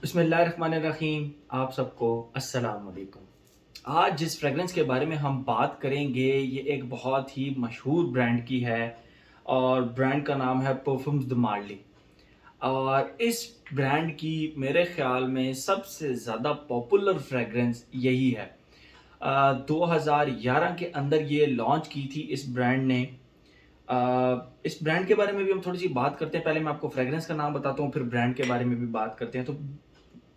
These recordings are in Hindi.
बिस्मिल्लाहिर्रहमानिर्रहीम। आप सबको अस्सलाम वालेकुम। आज जिस फ्रेगरेंस के बारे में हम बात करेंगे ये एक बहुत ही मशहूर ब्रांड की है और ब्रांड का नाम है परफ्यूम्स द मार्ली। और इस ब्रांड की मेरे ख़्याल में सबसे ज़्यादा पॉपुलर फ्रेगरेंस यही है। 2011 के अंदर ये लॉन्च की थी इस ब्रांड ने। इस ब्रांड के बारे में भी हम थोड़ी सी बात करते हैं। पहले मैं आपको फ्रेगरेंस का नाम बताता हूँ, फिर ब्रांड के बारे में भी बात करते हैं। तो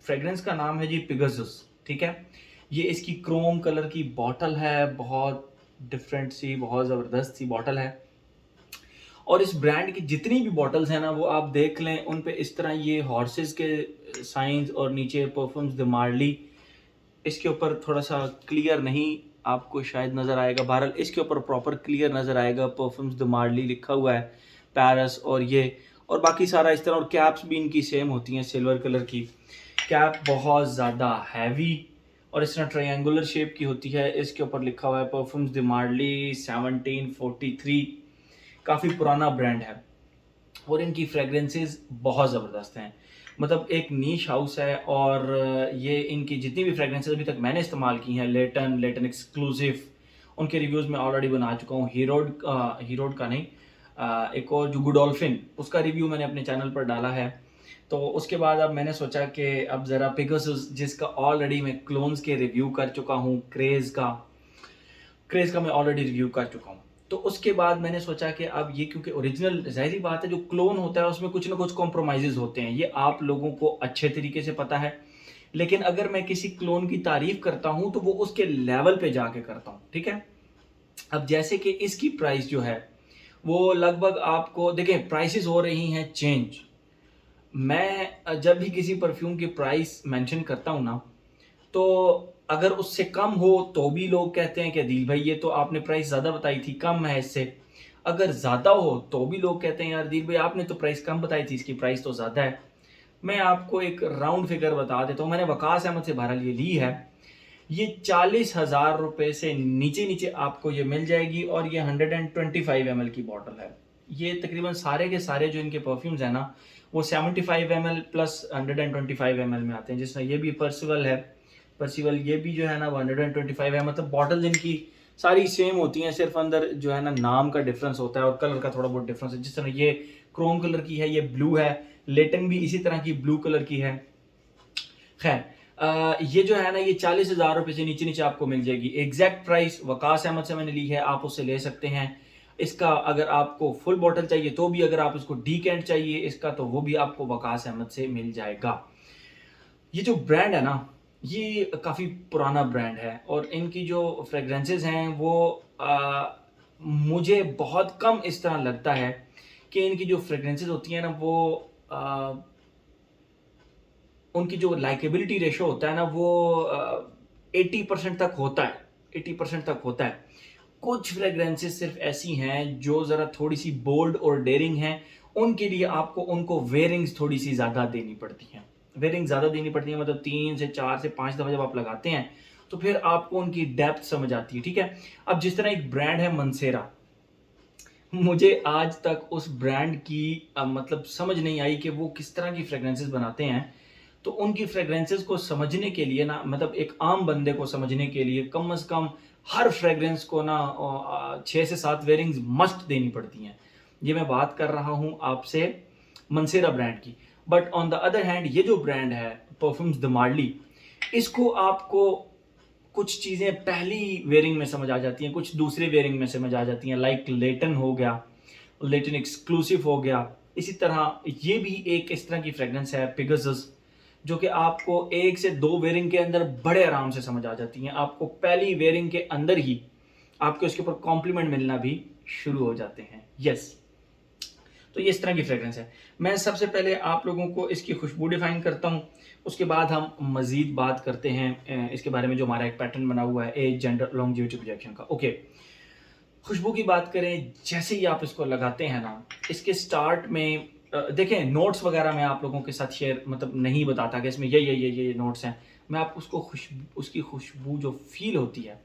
फ्रेगरेंस का नाम है जी पिगासस, ठीक है। ये इसकी क्रोम कलर की बॉटल है, बहुत डिफरेंट सी, बहुत ज़बरदस्त सी बॉटल है। और इस ब्रांड की जितनी भी बॉटल्स हैं ना, वो आप देख लें उन पे इस तरह ये हॉर्सेस के साइंस और नीचे परफ्यूम्स द मार्ली। इसके ऊपर थोड़ा सा क्लियर नहीं आपको शायद नज़र आएगा, बहरहाल इसके ऊपर प्रॉपर क्लियर नज़र आएगा परफ्यूम्स द मार्ली लिखा हुआ है, पैरिस और ये और बाकी सारा इस तरह। और कैप्स भी इनकी सेम होती हैं, सिल्वर कलर की कैप, बहुत ज़्यादा हैवी और इस तरह ट्रायंगुलर शेप की होती है। इसके ऊपर लिखा हुआ है परफ्यूम्स द मार्ली 1743। काफ़ी पुराना ब्रांड है और इनकी फ्रेगरेंसेस बहुत ज़बरदस्त हैं। मतलब एक नीश हाउस है और ये इनकी जितनी भी फ्रेगरेंसेस अभी तक मैंने इस्तेमाल की हैं, लेटन एक्सक्लूसिव, उनके रिव्यूज़ मैं ऑलरेडी बना चुका हूँ। हीरोड का नहीं, एक और जो गुडोल्फिन, उसका रिव्यू मैंने अपने चैनल पर डाला है। तो उसके बाद अब मैंने सोचा कि अब ज़रा पिगासस, जिसका ऑलरेडी मैं क्लोन्स के रिव्यू कर चुका हूँ, क्रेज़ का मैं ऑलरेडी रिव्यू कर चुका हूँ। तो उसके बाद मैंने सोचा कि अब ये, क्योंकि ओरिजिनल ज़ाहिर सी बात है, जो क्लोन होता है उसमें कुछ ना कुछ कॉम्प्रोमाइज़ेज़ होते हैं, ये आप लोगों को अच्छे तरीके से पता है। लेकिन अगर मैं किसी क्लोन की तारीफ़ करता हूँ तो वो उसके लेवल पे जाके करता हूँ, ठीक है? अब जैसे कि इसकी प्राइस जो है वो लगभग, आपको देखें प्राइसेस हो रही हैं चेंज। मैं जब भी किसी परफ्यूम की प्राइस मेंशन करता हूँ ना, तो अगर उससे कम हो तो भी लोग कहते हैं कि दिल भाई ये तो आपने प्राइस ज़्यादा बताई थी, कम है इससे। अगर ज़्यादा हो तो भी लोग कहते हैं यार दिल भाई आपने तो प्राइस कम बताई थी, इसकी प्राइस तो ज़्यादा है। मैं आपको एक राउंड फिगर बता देता हूँ, मैंने वकास अहमद से बहरहाल ये ली है। ये 40,000 रुपये से नीचे नीचे आपको ये मिल जाएगी और ये 125 ml की बॉटल है। ये तकरीबन सारे के सारे जो इनके परफ्यूम्स हैं ना, वो 75 ml प्लस 125 ml में आते हैं। जिसमें ये भी पर्सिवल है, पर्सिवल ये भी जो है ना वो 125 है। मतलब बॉटल्स इनकी सारी सेम होती हैं, सिर्फ अंदर जो है ना नाम का डिफरेंस होता है और कलर का थोड़ा बहुत डिफरेंस है। जिस तरह ये क्रोम कलर की है, ये ब्लू है। लेटन भी इसी तरह की ब्लू कलर की है। खैर, ये जो है ना ये 40,000 रुपये से नीचे नीचे आपको मिल जाएगी। एग्जैक्ट प्राइस वकास अहमद से मैंने ली है, आप उससे ले सकते हैं। इसका अगर आपको फुल बॉटल चाहिए तो भी, अगर आप इसको डीकेंट चाहिए इसका, तो वो भी आपको वकास अहमद से मिल जाएगा। ये जो ब्रांड है ना, ये काफ़ी पुराना ब्रांड है और इनकी जो फ्रेगरेंसेस हैं वो मुझे बहुत कम इस तरह लगता है कि इनकी जो फ्रेगरेंसेस होती हैं ना वो आ, उनकी जो लाइकेबिलिटी रेशो होता है ना वो 80% तक होता है। 80% तक होता है। कुछ फ्रेग्रेंसेस सिर्फ ऐसी हैं जो ज़रा थोड़ी सी बोल्ड और डेयरिंग हैं, उनके लिए आपको उनको वेयरिंग्स थोड़ी सी ज़्यादा देनी पड़ती हैं। वेयरिंग ज़्यादा देनी पड़ती है, मतलब 3 से 4 से 5 दफ़ा जब आप लगाते हैं तो फिर आपको उनकी डेप्थ समझ आती है, ठीक है। अब जिस तरह एक ब्रांड है मंसेरा, मुझे आज तक उस ब्रांड की मतलब समझ नहीं आई कि वो किस तरह की फ्रेग्रेंसेस बनाते हैं। तो उनकी फ्रेग्रेंसेस को समझने के लिए ना, मतलब एक आम बंदे को समझने के लिए कम से कम हर फ्रेग्रेंस को ना 6 से 7 वेयरिंग्स मस्ट देनी पड़ती हैं। ये मैं बात कर रहा हूँ आपसे मंसेरा ब्रांड की। But on the other hand ये जो ब्रांड है परफ्यूम्स द मार्ली, इसको आपको कुछ चीज़ें पहली वेयरिंग में समझ आ जाती हैं, कुछ दूसरे वेयरिंग में समझ आ जाती हैं। लाइक लेटन हो गया, लेटन एक्सक्लूसिव हो गया। इसी तरह ये भी एक इस तरह की फ्रेग्रेंस है पिगासस, जो कि आपको 1 से 2 वेयरिंग के अंदर बड़े आराम से समझ आ जाती हैं। आपको पहली वेयरिंग के अंदर ही आपके उसके ऊपर कॉम्प्लीमेंट मिलना भी शुरू हो जाते हैं। यस, तो ये इस तरह की फ्रेग्रेंस है। मैं सबसे पहले आप लोगों को इसकी खुशबू डिफाइन करता हूँ, उसके बाद हम मज़ीद बात करते हैं इसके बारे में, जो हमारा एक पैटर्न बना हुआ है एज, जेंडर, लॉन्जेविटी प्रोजेक्शन का। ओके, खुशबू की बात करें, जैसे ही आप इसको लगाते हैं ना, इसके स्टार्ट में देखें नोट्स वगैरह मैं आप लोगों के साथ शेयर मतलब नहीं बताता कि इसमें ये नोट्स हैं। मैं आपको उसको खुशबू, उसकी खुशबू जो फील होती है,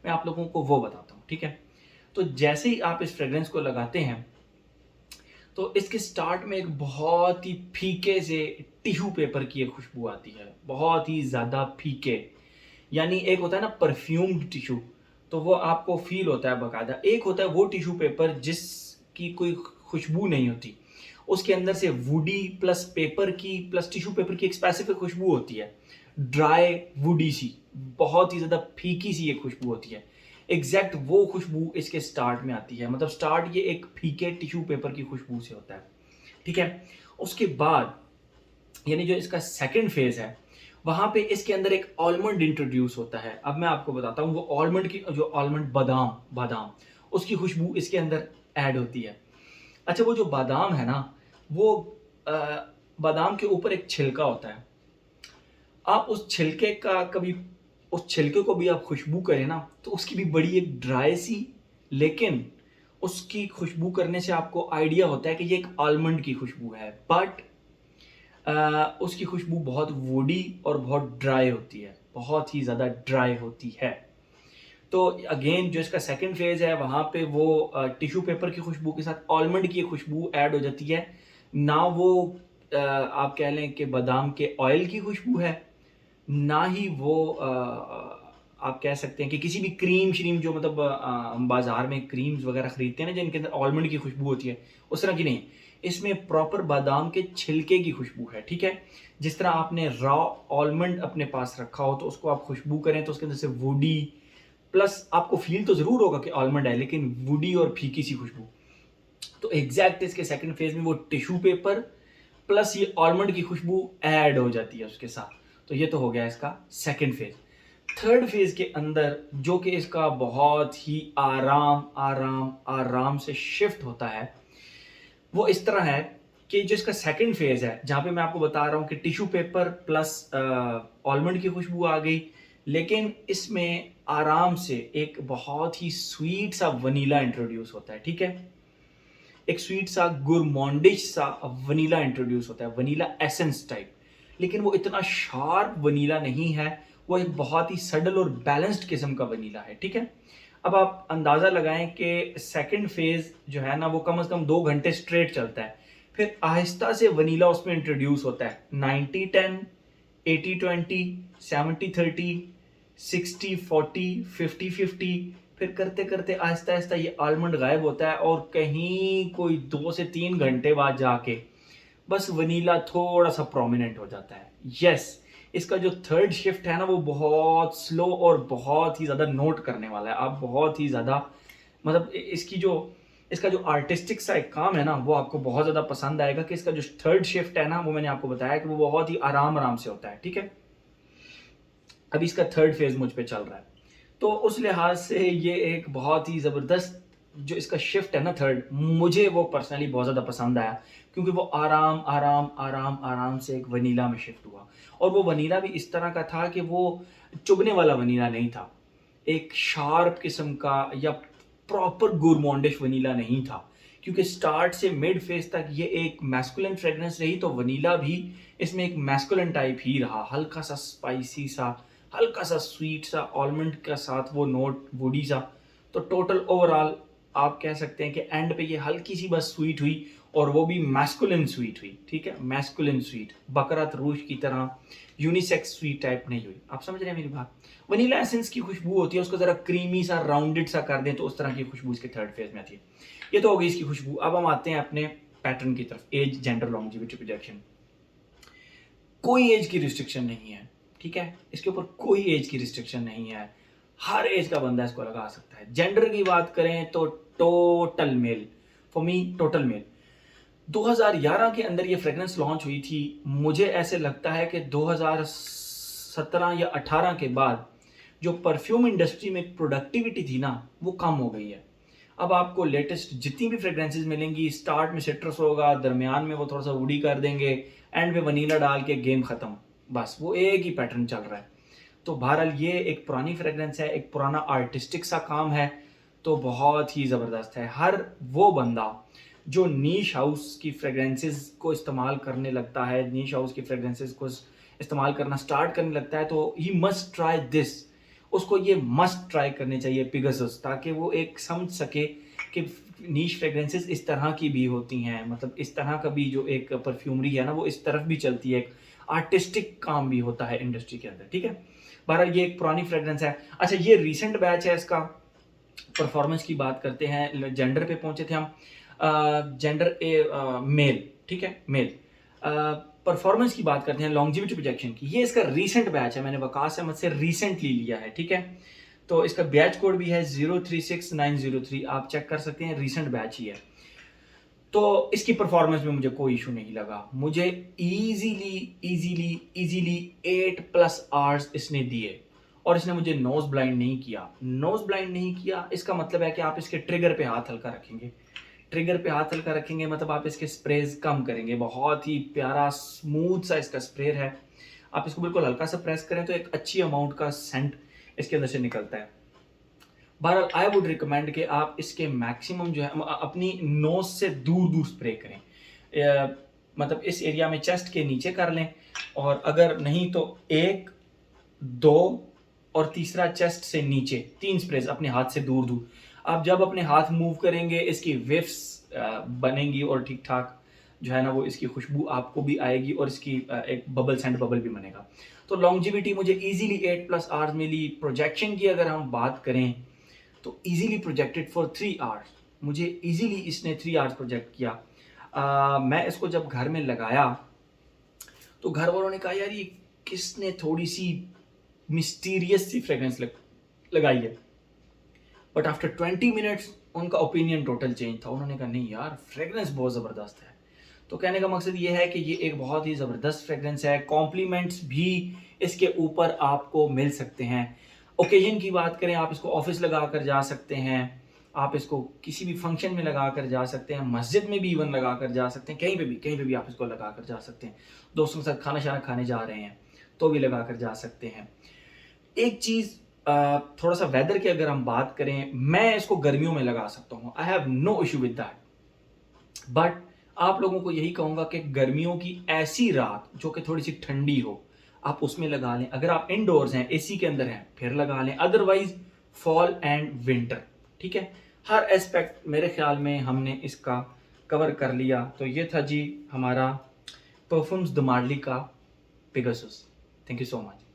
मैं आप लोगों को वो बताता हूँ, ठीक है। तो जैसे ही आप इस फ्रेग्रेंस को लगाते हैं तो इसके स्टार्ट में एक बहुत ही फीके से टिश्यू पेपर की एक खुशबू आती है, बहुत ही ज़्यादा फीके। यानी एक होता है ना परफ्यूम्ड टिश्यू, तो वो आपको फ़ील होता है बाकायदा। एक होता है वो टिश्यू पेपर जिसकी कोई खुशबू नहीं होती। उसके अंदर से वुडी प्लस पेपर की प्लस टिश्यू पेपर की एक स्पेसिफिक खुशबू होती है। ड्राई वुडी सी, बहुत ही ज़्यादा फीकी सी एक खुशबू होती है। एग्ज़ैक्ट वो खुशबू इसके स्टार्ट में आती है। मतलब स्टार्ट ये एक फीके टिश्यू पेपर की खुशबू से होता है, ठीक है? उसके बाद यानी जो इसका सेकंड फेज़ है, वहाँ पे इसके अंदर एक आलमंड इंट्रोड्यूस होता है। अब मैं आपको बताता हूँ वो आलमंड की जो आलमंड बादाम बादाम उसकी खुशबू इसके अंदर ऐड होती है। अच्छा वो जो बादाम है ना, वो बादाम के ऊपर एक छिलका होता है। आप उस छिलके का कभी उस छिलके को भी आप खुशबू करें ना, तो उसकी भी बड़ी एक ड्राई सी, लेकिन उसकी खुशबू करने से आपको आइडिया होता है कि ये एक आलमंड की खुशबू है। बट उसकी खुशबू बहुत वुडी और बहुत ड्राई होती है, बहुत ही ज़्यादा ड्राई होती है। तो अगेन जो इसका सेकंड फेज़ है वहाँ पे वो टिश्यू पेपर की खुशबू के साथ आलमंड की खुशबू ऐड हो जाती है। ना वो आप कह लें कि बादाम के ऑयल की खुशबू है, ना ही वो आप कह सकते हैं कि किसी भी क्रीम श्रीम जो मतलब हम बाज़ार में क्रीम्स वगैरह खरीदते हैं ना जिनके अंदर आलमंड की खुशबू होती है, उस तरह की नहीं। इसमें प्रॉपर बादाम के छिलके की खुशबू है, ठीक है? जिस तरह आपने रॉ आलमंड अपने पास रखा हो तो उसको आप खुशबू करें तो उसके अंदर से वुडी प्लस आपको फ़ील तो ज़रूर होगा कि आलमंड है, लेकिन वुडी और फीकी सी खुशबू। तो एग्ज़ैक्ट इसके सेकंड फेज़ में वो टिश्यू पेपर प्लस ये आलमंड की खुशबू ऐड हो जाती है उसके साथ। तो ये तो हो गया इसका सेकंड फेज़। थर्ड फेज़ के अंदर जो कि इसका बहुत ही आराम से शिफ्ट होता है, वो इस तरह है कि जो इसका सेकंड फेज़ है, जहाँ पे मैं आपको बता रहा हूँ कि टिश्यू पेपर प्लस आलमंड की खुशबू आ गई, लेकिन इसमें आराम से एक बहुत ही स्वीट सा वनीला इंट्रोड्यूस होता है, ठीक है? एक स्वीट सा गुरमॉन्डिश सा वनीला इंट्रोड्यूस होता है, वनीला एसेंस टाइप। लेकिन वो इतना शार्प वनीला नहीं है, वो एक बहुत ही सडल और बैलेंस्ड किस्म का वनीला है, ठीक है? अब आप अंदाज़ा लगाएं कि सेकंड फेज़ जो है ना वो कम से कम 2 घंटे स्ट्रेट चलता है। फिर आहिस्ता से वनीला उसमें इंट्रोड्यूस होता है। 90-10, 80-20, 70-30, 60-40, 50-50, फिर करते-करते आहिस्ता-आहिस्ता ये आलमंड गायब होता है और कहीं कोई 2 से 3 घंटे बाद जाके बस वनीला थोड़ा-सा प्रोमिनेंट हो जाता है। येस, इसका जो थर्ड शिफ्ट है ना वो बहुत स्लो और बहुत ही ज़्यादा नोट करने वाला है। आप बहुत ही ज़्यादा मतलब इसका जो आर्टिस्टिक सा एक काम है ना वो आपको बहुत ज़्यादा पसंद आएगा कि इसका जो थर्ड शिफ्ट है ना वो मैंने आपको बताया कि वो बहुत ही आराम-आराम से होता है, ठीक है? अभी इसका थर्ड फेज़ मुझ पे चल रहा है। तो उस लिहाज से ये एक बहुत ही ज़बरदस्त जो इसका शिफ्ट है ना थर्ड, मुझे वो पर्सनली बहुत ज़्यादा पसंद आया क्योंकि वो आराम से एक वनीला में शिफ्ट हुआ और वो वनीला भी इस तरह का था कि वो चुभने वाला वनीला नहीं था। एक शार्प किस्म का या प्रॉपर गुरमॉन्डिश वनीला नहीं था क्योंकि स्टार्ट से मिड फेज तक ये एक मैस्कुलिन फ्रेग्रेंस रही तो वनीला भी इसमें एक मैस्कुलिन टाइप ही रहा, हल्का सा स्पाइसी सा, हल्का सा स्वीट सा, आलमंड का साथ वो नोट वुडी सा। तो टोटल ओवरऑल आप कह सकते हैं कि एंड पे ये हल्की सी बस स्वीट हुई और वो भी मैस्कुलिन स्वीट हुई, ठीक है? मैस्कुलिन स्वीट, बकरात रूज की तरह यूनिसेक्स स्वीट टाइप नहीं हुई। आप समझ रहे हैं मेरी बात? वनीला एसेंस की खुशबू होती है, उसको जरा क्रीमी सा राउंडेड सा कर दें तो उस तरह की खुशबू इसके थर्ड फेज में आती है। ये तो हो गई इसकी खुशबू। अब हम आते हैं अपने पैटर्न की तरफ, एज, जेंडर, लॉन्जेविटी, प्रोजेक्शन। कोई एज की रिस्ट्रिक्शन नहीं है, ठीक है? इसके ऊपर कोई एज की रिस्ट्रिक्शन नहीं है, हर एज का बंदा इसको लगा सकता है। जेंडर की बात करें तो total male, for me total male. 2011 के अंदर ये फ्रेग्रेंस लॉन्च हुई थी। मुझे ऐसे लगता है कि 2017 या 18 के बाद जो परफ्यूम इंडस्ट्री में प्रोडक्टिविटी थी ना वो कम हो गई है। अब आपको लेटेस्ट जितनी भी फ्रेग्रेंसेस मिलेंगी, स्टार्ट में सिट्रस होगा, दरमियान में वो थोड़ा सा वुडी कर देंगे, एंड में वनीला डाल के गेम खत्म। बस वो एक ही पैटर्न चल रहा है। तो बहरहाल ये एक पुरानी फ्रेग्रेंस है, एक पुराना आर्टिस्टिक सा काम है, तो बहुत ही ज़बरदस्त है। हर वो बंदा जो नीश हाउस की फ्रेग्रेंसेस को इस्तेमाल करने लगता है, नीश हाउस की फ्रेग्रेंसेस को इस्तेमाल करना स्टार्ट करने लगता है, तो ही मस्ट ट्राई दिस। उसको ये मस्ट ट्राई करनी चाहिए पिगासस, ताकि वो एक समझ सके कि नीश फ्रेग्रेंसेस इस तरह की भी होती हैं, मतलब इस तरह का भी जो एक परफ्यूमरी है ना वो इस तरफ भी चलती है, एक आर्टिस्टिक काम भी होता है इंडस्ट्री के अंदर, ठीक है। बहरहाल ये एक पुरानी फ्रेग्रेंस है। अच्छा, ये रीसेंट बैच है इसका। परफॉर्मेंस की बात करते हैं, जेंडर पे पहुंचे थे हम। जेंडर मेल, ठीक है, मेल। परफॉर्मेंस की बात करते हैं, लॉन्जिविटी प्रोजेक्शन की। ये इसका रीसेंट बैच है, मैंने वकास अहमद से रिसेंटली लिया है, ठीक है। तो इसका बैच कोड भी है 036903, आप चेक कर सकते हैं, रीसेंट बैच ही है। तो इसकी परफॉर्मेंस में मुझे कोई इशू नहीं लगा, मुझे इजीली 8+ आवर्स इसने दिए, और इसने मुझे नोज ब्लाइंड नहीं किया। नोज ब्लाइंड नहीं किया इसका मतलब है कि आप इसके ट्रिगर पे हाथ हल्का रखेंगे, ट्रिगर पे हाथ हल्का रखेंगे मतलब आप इसके स्प्रेज कम करेंगे। बहुत ही प्यारा स्मूथ सा इसका स्प्रे है, आप इसको बिल्कुल हल्का सा प्रेस करें तो एक अच्छी अमाउंट का सेंट इसके अंदर से निकलता है। बहरहाल आई वुड रिकमेंड कि आप इसके मैक्सिमम जो है अपनी नोज से दूर दूर स्प्रे करें, मतलब इस एरिया में चेस्ट के नीचे कर लें, और अगर नहीं तो 1, 2 और तीसरा चेस्ट से नीचे, 3 स्प्रेज अपने हाथ से दूर दूर। आप जब अपने हाथ मूव करेंगे इसकी विफ्स बनेंगी और ठीक ठाक जो है ना वो इसकी खुशबू आपको भी आएगी, और इसकी एक बबल सेंट बबल भी बनेगा। तो लॉन्जिविटी मुझे इजीली 8+ आवर्स मिली। प्रोजेक्शन की अगर हम बात करें तो इजीली प्रोजेक्टेड फॉर 3 आवर्स, मुझे इजीली इसने 3 आवर्स प्रोजेक्ट किया। मैं इसको जब घर में लगाया तो घर वालों ने कहा यार ये किसने थोड़ी सी मिस्टीरियस सी फ्रेग्रेंस लगाई है, बट आफ्टर 20 मिनट्स उनका ओपिनियन टोटल चेंज था। उन्होंने कहा नहीं यार फ्रेग्रेंस बहुत ज़बरदस्त है। तो कहने का मकसद ये है कि ये एक बहुत ही ज़बरदस्त फ्रेग्रेंस है। कॉम्प्लीमेंट्स भी इसके ऊपर आपको मिल सकते हैं। ओकेजन की बात करें, आप इसको ऑफिस लगा कर जा सकते हैं, आप इसको किसी भी फंक्शन में लगा कर जा सकते हैं, मस्जिद में भी इवन लगा कर जा सकते हैं, कहीं पे भी आप इसको लगा कर जा सकते हैं। दोस्तों के साथ खाना शाना खाने जा रहे हैं तो भी लगा कर जा सकते हैं। एक चीज़, थोड़ा सा वेदर की अगर हम बात करें, मैं इसको गर्मियों में लगा सकता हूँ, I have no issue with that. But आप लोगों को यही कहूँगा कि गर्मियों की ऐसी रात जो कि थोड़ी सी ठंडी हो, आप उसमें लगा लें। अगर आप इनडोर्स हैं, एसी के अंदर हैं, फिर लगा लें। अदरवाइज फॉल एंड विंटर, ठीक है। हर एस्पेक्ट मेरे ख्याल में हमने इसका कवर कर लिया। तो ये था जी हमारा परफ्यूम्स द मार्ली का Pegasus. Thank you so much.